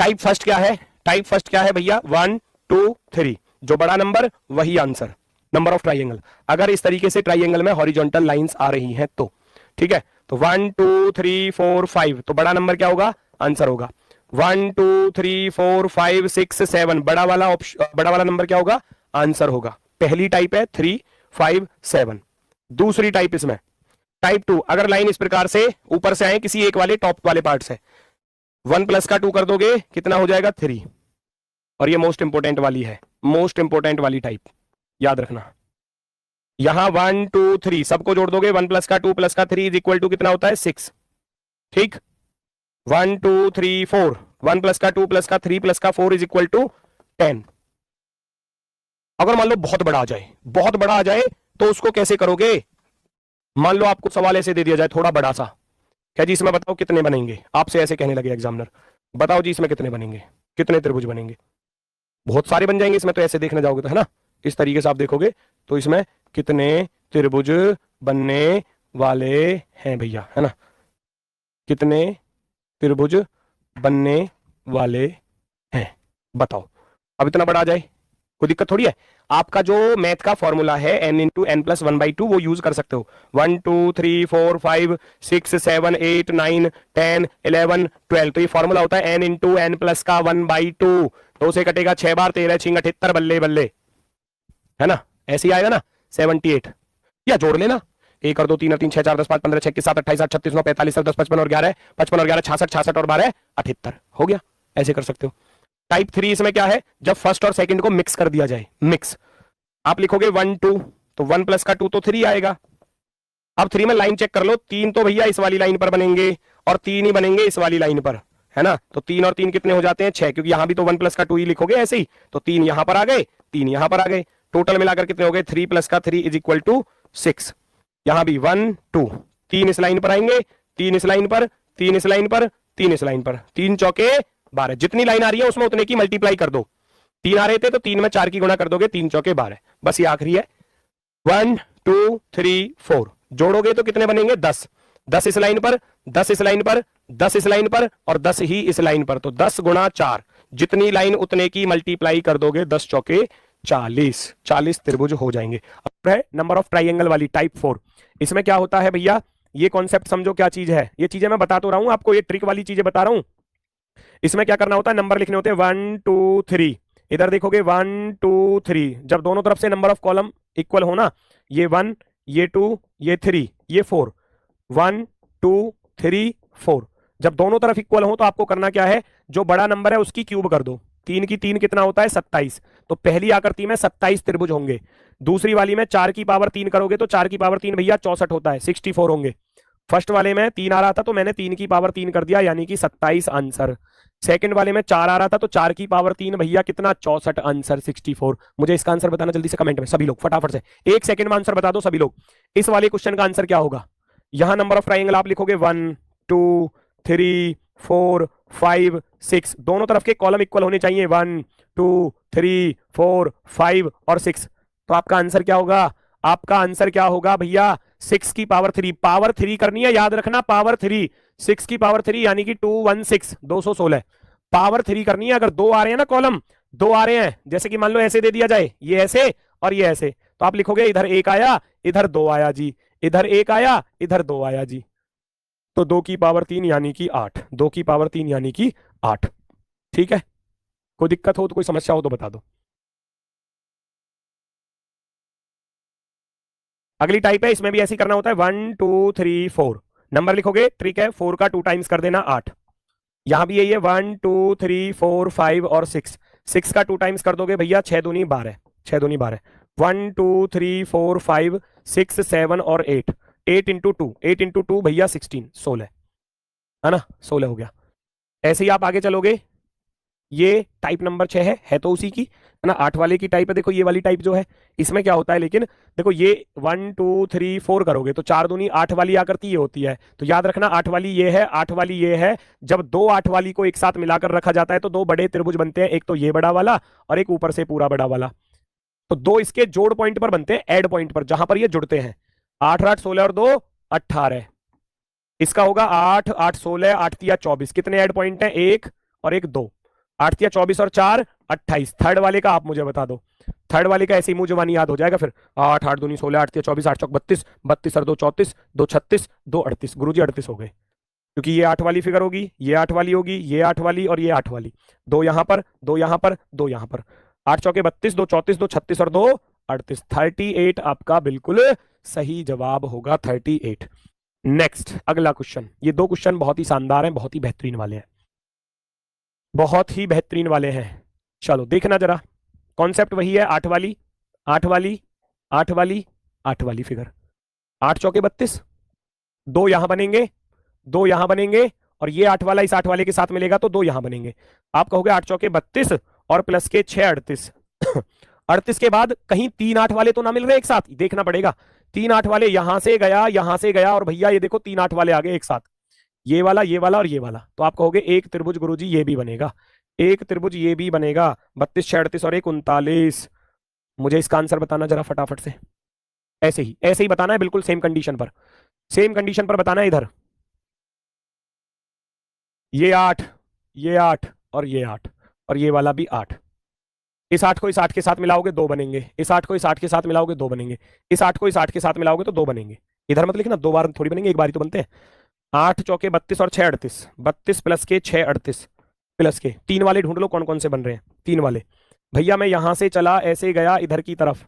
Type first क्या है? Type first क्या है भैया? 1 2 3, जो बड़ा नंबर वही आंसर, नंबर ऑफ ट्राइंगल। अगर इस तरीके से ट्राइंगल में हॉरिजॉन्टल लाइंस आ रही हैं तो, ठीक है, तो 1 2 3 4 5, तो बड़ा नंबर क्या होगा? आंसर होगा। 1 2 3 4 5 6 7, बड़ा वाला ऑप्शन, बड़ा वाला नंबर क्या होगा? आंसर होगा। पहली टाइप है 3 5 7। दूसरी टाइप इसमें टाइप 2, अगर लाइन इस प्रकार से ऊपर से आए किसी एक वाले टॉप वाले पार्ट से, 1 प्लस का 2 कर दोगे कितना हो जाएगा? 3। और ये मोस्ट इंपोर्टेंट वाली है, मोस्ट इंपोर्टेंट वाली टाइप, याद रखना। यहां 1 2 3 सबको जोड़ दोगे, 1 प्लस का 2 प्लस का 3 इज इक्वल टू कितना होता है? 6। ठीक, 1 2 3 4, 1 प्लस का 2 प्लस का 3 प्लस का 4 इज इक्वल टू 10। अगर मान लो बहुत बड़ा आ जाए, बहुत बड़ा आ जाए, तो उसको कैसे करोगे? मान लो आपको सवाल ऐसे दे दिया जाए थोड़ा बड़ा सा, क्या जी इसमें बताओ कितने बनेंगे? आपसे ऐसे कहने लगे एग्जामिनर, बताओ जी इसमें कितने बनेंगे, कितने त्रिभुज बनेंगे? बहुत सारे बन जाएंगे इसमें तो, ऐसे देखने जाओगे तो, है ना? इस तरीके से आप देखोगे तो इसमें कितने त्रिभुज बनने वाले हैं भैया, है ना? कितने त्रिभुज बनने वाले हैं बताओ। अब इतना बड़ा आ जाए कोई दिक्कत थोड़ी है। आपका जो मैथ का फॉर्मूला है n इंटू एन प्लस 1/2, वो यूज कर सकते हो। 1 2 3 4 5 6 7 8 9 10 11 12, तो ये फॉर्मूला होता है n इंटू एन प्लस का 1/2। 2 से कटेगा 6 बार, 13 6 78, बल्ले बल्ले, है ना? ऐसे ही आएगा ना 78, या जोड़ लेना, 1 और 2 3 और 3 6 4 10 5 15 6 7 28 8 36 9 45 10 55 और 11 55 और 11 66 66 और 12 78, हो गया। ऐसे कर सकते हो। टाइप 3 इसमें क्या है? जब फर्स्ट और सेकंड को मिक्स कर दिया जाए, मिक्स। आप लिखोगे 1 2, तो 1 प्लस का 2 तो 3 आएगा। अब 3 में लाइन चेक कर लो, 3 तो भैया इस वाली लाइन पर बनेंगे और 3 ही बनेंगे इस वाली लाइन पर, है ना? तो 3 और 3 कितने हो जाते हैं? 6, क्योंकि यहां भी तो 1 प्लस का 2 ही लिखोगे ऐसे ही, तो 3 यहां पर आ गए, 3 यहां पर आ गए, टोटल मिलाकर कितने हो गए? 3 प्लस का 3 इज इक्वल टू 6। यहां भी 1 2, 3 इस लाइन पर आएंगे, 3 इस लाइन पर, 3 इस लाइन पर, 3 इस लाइन पर, 3 चौके 12, जितनी लाइन आ रही है उसमें उतने की मल्टीप्लाई कर दो। 3 आ रहे थे तो 3 में 4 की गुणा कर दोगे, 3 चौके 12। बस ये आखिरी है। 1 2 3 4 जोड़ोगे तो कितने बनेंगे? 10। 10 इस लाइन पर, 10 इस लाइन पर, 10 इस लाइन पर और 10 ही इस लाइन पर, तो 10 गुणा 4, जितनी लाइन उतने की मल्टीप्लाई कर दोगे, 10 चौके 40, 40 त्रिभुज हो जाएंगे। अब है नंबर ऑफ ट्राइंगल वाली टाइप 4। इसमें क्या होता है भैया? ये कॉन्सेप्ट समझो क्या चीज है। ये चीजें मैं बता तो रहा हूं आपको, ये ट्रिक वाली चीजें बता रहा हूं। इसमें क्या करना होता है? नंबर लिखने होते हैं 1 2 3। इधर देखोगे 1 2 3, जब दोनों तरफ से नंबर ऑफ कॉलम इक्वल हो ना, ये 1 ये 2 ये 3 ये 4, 1 2 3 4, जब दोनों तरफ इक्वल हो तो आपको करना क्या है? जो बड़ा नंबर है उसकी क्यूब कर दो। 3 की 3 कितना होता है? 27, तो पहली आकृति में 27 त्रिभुज होंगे। दूसरी वाली में 4 की पावर 3 करोगे तो 4 की पावर 3 भैया 64 होता है, 64 होंगे। फर्स्ट वाले में 3 आ रहा था तो मैंने 3 की पावर 3 कर दिया, यानी कि 27 आंसर। सेकंड वाले में 4 आ रहा था तो 4 की पावर 3 भैया कितना? 64 आंसर, 64। मुझे इसका आंसर बताना जल्दी से कमेंट में सभी लोग, फटाफट से 1 सेकंड में आंसर बता दो सभी लोग। इस वाले क्वेश्चन का आंसर क्या होगा? यहां नंबर ऑफ ट्राइंगल आप लिखोगे 1 2 3 4 5 6, दोनों तरफ के कॉलम इक्वल होने चाहिए, 1 2 3 4 5 और 6। तो आपका आंसर क्या होगा? आपका आंसर क्या होगा भैया? 6 की पावर 3, पावर 3 करनी है, याद रखना, पावर 3, 6 की पावर 3 यानी कि 216, 216 पावर 3 करनी है। अगर 2 आ रहे हैं ना कॉलम, 2 आ रहे हैं, जैसे कि मान लो ऐसे दे दिया जाए, ये ऐसे और ये ऐसे, तो आप लिखोगे इधर 1 आया इधर 2 आया जी, इधर 1 आया इधर 2 आया जी, तो 2 की पावर 3 यानी कि 8, 2 की पावर 3 यानी कि 8। ठीक है, कोई दिक्कत हो तो, कोई समस्या हो तो बता दो। अगली टाइप है, इसमें भी ऐसे ही करना होता है, 1 2 3 4 नंबर लिखोगे, ट्रिक है 4 का 2 टाइम्स कर देना 8। यहां भी यही है 1 2 3 4 5 और 6, 6 का 2 टाइम्स कर दोगे भैया 6 दूनी 12, 6 दूनी 12, 1 2 3 4 5 6 7 और 8, 8 इंटू 2, 8 इंटू 2 भैया 16, 16, है ना? 16 हो गया। ऐसे ही आप आगे चलोगे, ये टाइप नंबर 6 है तो उसी की, है ना? 8 वाले की टाइप है। देखो ये वाली टाइप जो है, इसमें क्या होता है, लेकिन देखो ये 1 2 3 4 करोगे तो 4 दूनी 8 वाली आकृति ये होती है, तो याद रखना 8 वाली ये है, 8 वाली ये है। जब दो 8 वाली को एक साथ मिलाकर रखा जाता है तो दो बड़े त्रिभुज बनते हैं, एक तो ये बड़ा वाला और एक ऊपर से पूरा बड़ा वाला। तो दो इसके जोड़ पॉइंट पर बनते हैं, एड पॉइंट पर, जहां पर ये जुड़ते हैं। 8 8 16 और 2 18, इसका होगा 8 8 16 8 3 24, कितने एड पॉइंट हैं? 1 और 1 2, 8 या 24 और 4 28। थर्ड वाले का आप मुझे बता दो, थर्ड वाले का ऐसे ही मुंह जुबानी याद हो जाएगा फिर। 8 8 दूनी 16, 8 या 24, 8 चौक 32, 32 और 2 34, 2 36, 2 38। गुरुजी 38 हो गए, क्योंकि ये 8 वाली फिगर होगी, ये 8 वाली होगी, ये 8 वाली और ये 8 वाली। दो यहां पर, दो यहां पर, दो यहां पर। 8 चौके 32, 2 34, 2 36 और 2 38। 38 आपका बिल्कुल सही जवाब होगा, 38। नेक्स्ट अगला क्वेश्चन। ये दो क्वेश्चन बहुत ही शानदार हैं, बहुत ही बेहतरीन वाले हैं, बहुत ही बेहतरीन वाले हैं। चलो देखना जरा, कॉन्सेप्ट वही है, 8 वाली 8 वाली 8 वाली 8 वाली फिगर। 8 चौके 32, दो यहां बनेंगे, दो यहां बनेंगे और ये 8 वाला इस 8 वाले के साथ मिलेगा तो दो यहां बनेंगे। आप कहोगे 8 चौके 32 और प्लस के 6 38। 38 के बाद कहीं 3 8 वाले तो ना मिल रहे एक साथ, देखना पड़ेगा। 3 8 वाले यहां से गया, यहां से गया और भैया ये देखो 3 8 वाले आ गए एक साथ, ये वाला और ये वाला। तो आप कहोगे एक त्रिभुज गुरुजी ये भी बनेगा, एक त्रिभुज ये भी बनेगा। 32 6 38 और 1 39। मुझे इसका आंसर बताना जरा फटाफट से, ऐसे ही बताना है, बिल्कुल सेम कंडीशन पर, सेम कंडीशन पर बताना है। इधर ये 8, ये 8 और ये 8 और ये वाला भी 8। इस 8 को इस 8 के साथ मिलाओगे दो बनेंगे, इस 8 को इस 8 के साथ मिलाओगे दो बनेंगे, इस 8 को इस 8 के साथ मिलाओगे तो दो बनेंगे। इधर मत लिखना, दो बार थोड़ी बनेंगे, एक बार ही तो बनते हैं। 8 चौके 32 और 6 38। 32 प्लस के 6 38 प्लस के 3 वाले ढूंढ लो कौन कौन से बन रहे हैं। 3 वाले भैया, मैं यहां से चला ऐसे गया इधर की तरफ,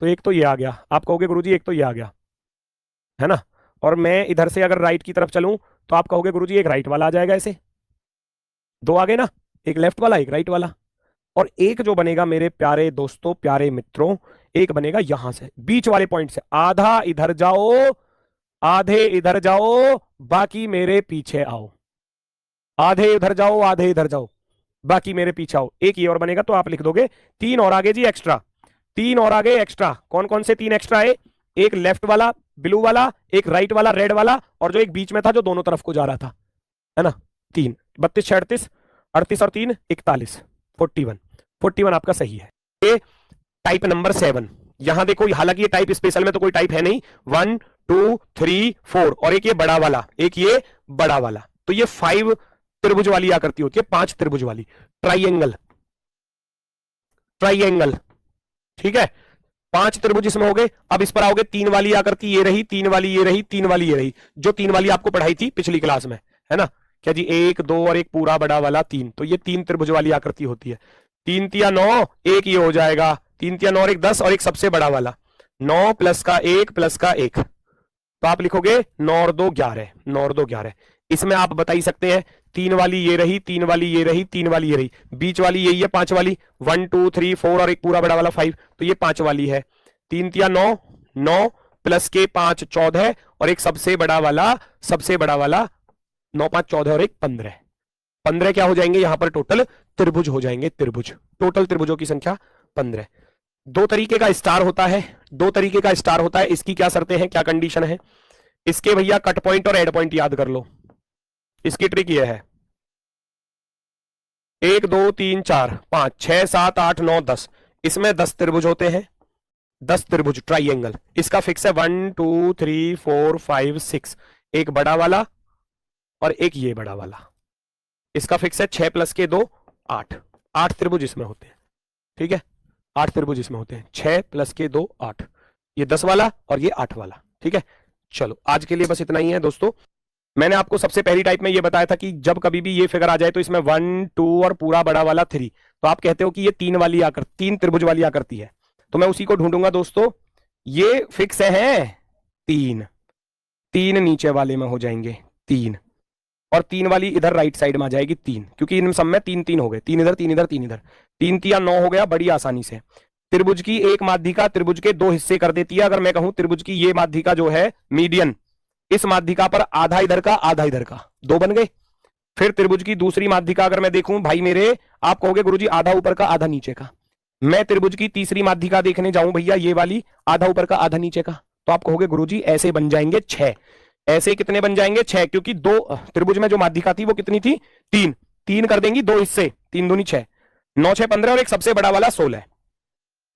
तो एक तो ये आ गया। आप कहोगे गुरुजी एक तो ये आ गया, है ना। और मैं इधर से अगर राइट की तरफ चलूं तो आप कहोगे गुरुजी एक राइट वाला आ जाएगा, ऐसे दो आ गए ना, एक लेफ्ट वाला एक राइट वाला। और एक जो बनेगा मेरे प्यारे दोस्तों, प्यारे मित्रों, एक बनेगा यहां से बीच वाले पॉइंट से। आधा इधर जाओ, आधे इधर जाओ, बाकी मेरे पीछे आओ। आधे इधर जाओ, आधे इधर जाओ, बाकी मेरे पीछे आओ। एक ये और बनेगा तो आप लिख दोगे 3 और आगे जी एक्स्ट्रा, 3 और आगे एक्स्ट्रा। कौन कौन से 3 एक्स्ट्रा है? एक लेफ्ट वाला ब्लू वाला, एक राइट वाला रेड वाला, और जो एक बीच में था जो दोनों तरफ को जा रहा था, है ना। 3 32 36 38 और 3 41 41। 41 आपका सही है। ये टाइप नंबर 7। यहां देखो, हालांकि ये टाइप स्पेशल में तो कोई टाइप है नहीं। 1 2 3 4 और एक ये बड़ा वाला, एक ये बड़ा वाला। तो ये 5 त्रिभुज वाली आकृति होती है, 5 त्रिभुज वाली, ट्राइएंगल, ट्राइएंगल, ठीक है। 5 त्रिभुज इसमें हो गए। अब इस पर आओगे, 3 वाली आकृति ये रही, 3 वाली ये रही, 3 वाली ये रही, जो 3 वाली आपको पढ़ाई थी पिछली क्लास में, है ना। क्या जी, 1 2 और एक पूरा बड़ा वाला 3। तो ये 3 त्रिभुज वाली आकृति होती है। 3 तिया 9, एक ये हो जाएगा, 3 तिया 9 और एक 10 और एक सबसे बड़ा वाला 9 प्लस का 1 प्लस का 1। तो आप लिखोगे 9 और 2 11, 9 और 2 11। इसमें आप बता ही सकते हैं, 3 वाली ये रही, 3 वाली ये रही, 3 वाली ये रही, बीच वाली यही है 5 वाली, 1 2 3 4 और एक पूरा बड़ा वाला 5। तो ये 5 वाली है। 3 तिया 9, 9 प्लस के 5 14 और एक सबसे बड़ा वाला 9 5 14 और एक 15। 15 क्या हो जाएंगे यहां पर? टोटल त्रिभुज हो जाएंगे, त्रिभुज। टोटल त्रिभुजों की संख्या 15। दो तरीके का स्टार होता है, दो तरीके का स्टार होता है। इसकी क्या शर्तें हैं, क्या कंडीशन है? इसके भैया कट पॉइंट और एड पॉइंट याद कर लो। इसकी ट्रिक यह है, 1 2 3 4 5 6 7 8 9 10, इसमें 10 त्रिभुज होते हैं, 10 त्रिभुज ट्राइएंगल। इसका फिक्स है 1 2 3 4 5 6, एक बड़ा वाला और एक ये बड़ा वाला। इसका फिक्स है 6 प्लस के 2 8, 8 त्रिभुज इसमें होते हैं, ठीक है। 8 त्रिभुज इसमें होते हैं, 6 प्लस के 2 8, ये 10 वाला और ये 8 वाला, ठीक है। चलो आज के लिए बस इतना ही है दोस्तों। मैंने आपको सबसे पहली टाइप में ये बताया था कि जब कभी भी ये फिगर आ जाए तो इसमें 1 2 और पूरा बड़ा वाला 3, तो आप कहते हो कि ये 3 वाली आकृति, 3 त्रिभुज वाली आकृति है। तो मैं उसी को ढूंढूंगा दोस्तों। ये फिक्स है 3, 3 नीचे वाले में हो जाएंगे 3, और 3 वाली इधर राइट साइड में आ जाएगी 3, क्योंकि इन सब में 3 3 हो गए, 3 इधर 3 इधर 3 इधर, 3 तिया 9 हो गया बड़ी आसानी से। त्रिभुज की एक माध्यिका त्रिभुज के 2 हिस्से कर देती है। अगर मैं कहूं त्रिभुज की ये माध्यिका जो है मीडियन, इस माध्यिका पर आधा इधर का आधा इधर का, 2 बन गए। फिर त्रिभुज की दूसरी माध्यिका अगर मैं देखूं भाई मेरे, आप कहोगे गुरुजी आधा ऊपर का आधा नीचे का। मैं त्रिभुज की तीसरी माध्यिका देखने जाऊं भैया, ये वाली, आधा ऊपर का आधा नीचे का, तो आप कहोगे गुरुजी ऐसे बन जाएंगे 6। ऐसे कितने बन जाएंगे? 6, क्योंकि 2 त्रिभुज में जो माध्यिका थी वो कितनी थी? 3, 3 कर देंगी 2 हिस्से, 3 दूनी 6, 9 6 15 और एक सबसे बड़ा वाला 16।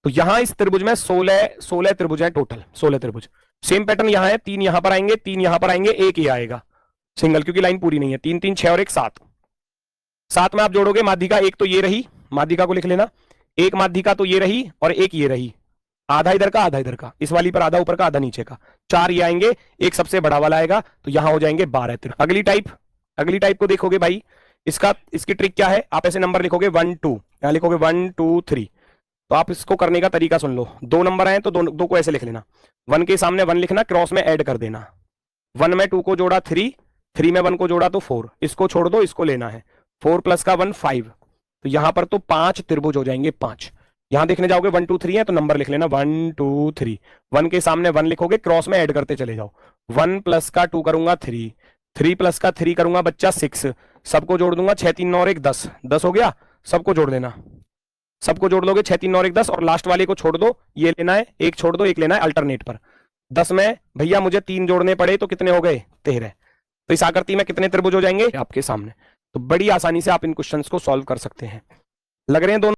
तो यहां इस त्रिभुज में 16 त्रिभुज है, टोटल 16 त्रिभुज। सेम पैटर्न यहां है, 3 यहां पर आएंगे, 3 यहां पर आएंगे, एक ये आएगा सिंगल, क्योंकि लाइन पूरी नहीं है। 3 3 6 और एक 7। साथ में आप जोड़ोगे माध्यिका, एक तो ये रही, माध्यिका को लिख लेना, एक माध्यिका तो ये रही और एक ये रही, आधा इधर का आधा इधर का, इस वाली पर आधा ऊपर का आधा नीचे का, 4 ये आएंगे, एक सबसे बड़ा वाला आएगा, तो यहां हो जाएंगे 12। अगली टाइप को देखोगे भाई, इसकी ट्रिक क्या है, आप ऐसे नंबर लिखोगे 1 2, यहां लिखोगे 1 2 3। तो आप इसको करने का तरीका सुन लो, 2 नंबर आए तो दो को ऐसे लिख लेना, 1 के सामने 1 लिखना, क्रॉस में ऐड कर देना, 1 में 2 को जोड़ा 3, 3 में 1 को जोड़ा तो 4, इसको छोड़ दो, इसको लेना है, 4 प्लस का 1 5, तो यहां पर तो 5 त्रिभुज हो जाएंगे 5। यहां देखने जाओगे 1 2 3 है तो नंबर लिख लेना 1 2 3, 1 के सामने 1 लिखोगे, क्रॉस में ऐड करते चले जाओ, 1 प्लस का 2 करूंगा 3, 3 प्लस का 3 करूंगा बच्चा 6, सबको जोड़ दूंगा, 6 3 9 और 1 10, 10 हो गया, सबको जोड़ देना, सबको जोड़ लोगे 6 3 9 और 1 10, और लास्ट वाले को छोड़ दो, ये लेना है, एक छोड़ दो, एक लेना है अल्टरनेट पर। 10 में भैया मुझे 3 जोड़ने पड़े तो कितने हो गए 13, तो इस आकृति में कितने त्रिभुज हो जाएंगे आपके सामने। तो बड़ी आसानी से आप इन क्वेश्चंस को सॉल्व कर सकते हैं। लग रहे हैं दोनों